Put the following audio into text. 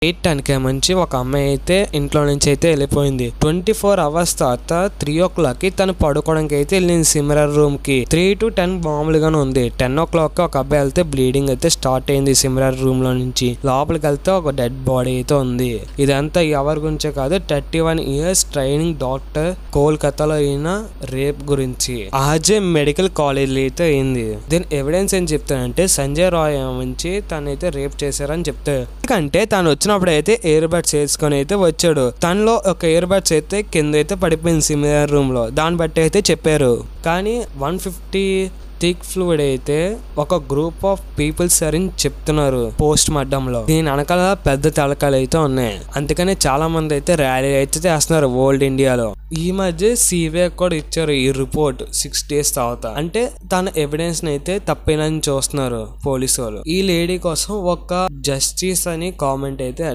8:10 మంచి ఒక అమ్మాయి అయితే ఇంట్లో నుంచి అయితే వెళ్ళిపోయింది. 24 hours తర్వాత 3 o'clock తను పడుకోవడానికి అయితే వెళ్ళింది సిమ్రన్ రూమ్ కి. 3 to 10 మామూలుగానే ఉంది. 10 o'clock ఒక అబ్బాయి వెళ్తే బ్లీడింగ్ అయితే స్టార్ట్ అయింది సిమ్రన్ రూమ్ లో నుంచి. లోపలికి వెళ్తే ఒక డెడ్ బాడీ అయితే ఉంది. ఇదంతా ఎవరి గురించే కాదు, 31 years ట్రైనింగ్ డాక్టర్ కోల్కతాలో అయిన రేప్ గురించి. ఆర్జే మెడికల్ కాలేజ్ అయితే అయింది. దీని ఎవిడెన్స్ ఏం చెప్తానంటే సంజయ్ రాయ్ నుంచి తనైతే రేప్ చేశారని చెప్తారు. ఎందుకంటే తను వచ్చినప్పుడు అయితే ఇయర్ బడ్స్ వేసుకొని అయితే వచ్చాడు. తనలో ఒక ఇయర్ బడ్స్ అయితే కింద అయితే పడిపోయింది సిమిలర్ రూమ్ లో. దాన్ని బట్టి అయితే చెప్పారు. కానీ 150 థిక్ ఫ్లూయిడ్ అయితే ఒక గ్రూప్ ఆఫ్ పీపుల్స్ అని చెప్తున్నారు పోస్ట్ మార్టం లో. దీని వెనకాల పెద్ద తలకాలు అయితే ఉన్నాయి. అందుకనే చాలా మంది అయితే ర్యాలీ అయితే చేస్తున్నారు ఓల్డ్ ఇండియాలో. ఈ మధ్య సిబిఐ కూడా ఇచ్చారు ఈ రిపోర్ట్ 6 days తర్వాత. అంటే తన ఎవిడెన్స్ అయితే తప్పినని చూస్తున్నారు పోలీసు వాళ్ళు. ఈ లేడీ కోసం ఒక జస్టిస్ అని కామెంట్ అయితే